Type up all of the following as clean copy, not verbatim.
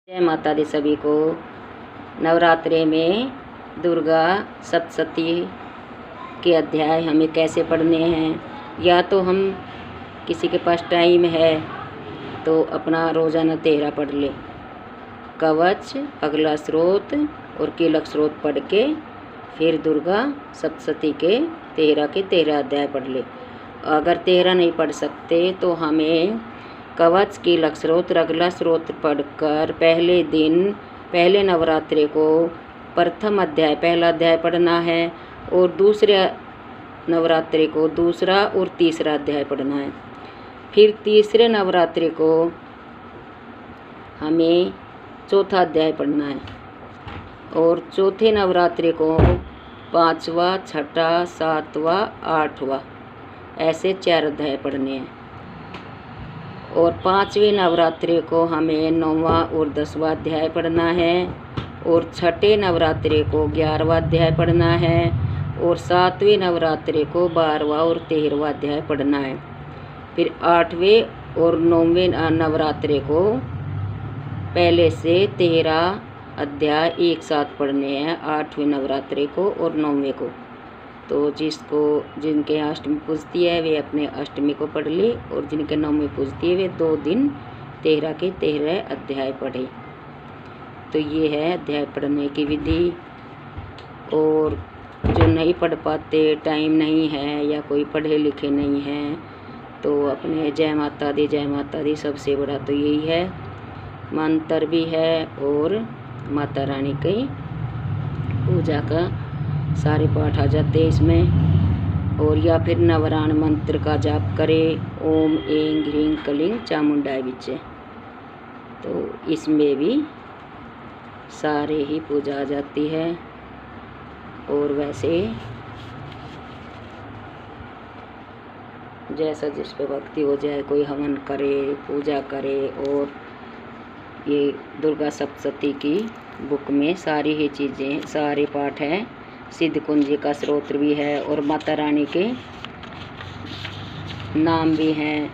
जय माता दी सभी को। नवरात्रे में दुर्गा सप्तशती के अध्याय हमें कैसे पढ़ने हैं, या तो हम किसी के पास टाइम है तो अपना रोज़ाना तेहरा पढ़ ले, कवच, अगला स्रोत और कीलक स्रोत पढ़ के फिर दुर्गा सप्तशती के तेरह अध्याय पढ़ ले। अगर तेहरा नहीं पढ़ सकते तो हमें कवच, कीलक स्रोत, अगला स्रोत पढ़कर पहले नवरात्रे को पहला अध्याय पढ़ना है और दूसरे नवरात्रि को दूसरा और तीसरा अध्याय पढ़ना है। फिर तीसरे नवरात्रि को हमें चौथा अध्याय पढ़ना है और चौथे नवरात्रि को पांचवा, छठा, सातवां, आठवां ऐसे 4 अध्याय पढ़ने हैं। और पांचवें नवरात्रि को हमें 9वां और 10वां अध्याय पढ़ना है और छठे नवरात्रि को 11वां अध्याय पढ़ना है और 7वें नवरात्रि को 12वां और 13वां अध्याय पढ़ना है। फिर 8वें और 9वें नवरात्रि को पहले से 13 अध्याय एक साथ पढ़ने हैं, 8वें नवरात्रि को और 9वें को। तो जिनके यहाँ अष्टमी पूजती है वे अपने अष्टमी को पढ़ ले और जिनके नवमी पूजती है वे 2 दिन 13 के 13 अध्याय पढ़े। तो ये है अध्याय पढ़ने की विधि। और जो नहीं पढ़ पाते, टाइम नहीं है या कोई पढ़े लिखे नहीं हैं, तो अपने जय माता दी सबसे बड़ा तो यही है, मंत्र भी है और माता रानी की पूजा का सारे पाठ आ जाते हैं इसमें। और या फिर नवराण मंत्र का जाप करें, ओम ऐं ह्रीं क्लीं चामुंडाय विचे, तो इसमें भी सारे ही पूजा आ जाती है। और वैसे जैसा जिस पे भक्ति हो जाए, कोई हवन करे, पूजा करे। और ये दुर्गा सप्तशती की बुक में सारी ही चीज़ें, सारे पाठ हैं, सिद्ध कुंजी का स्रोत्र भी है और माता रानी के नाम भी हैं।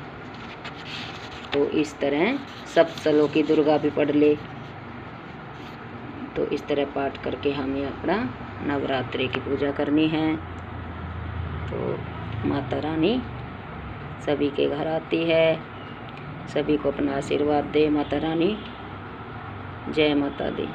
तो इस तरह सप्तशलों की दुर्गा भी पढ़ ले। तो इस तरह पाठ करके हमें अपना नवरात्रि की पूजा करनी है। तो माता रानी सभी के घर आती है, सभी को अपना आशीर्वाद दे माता रानी। जय माता दी।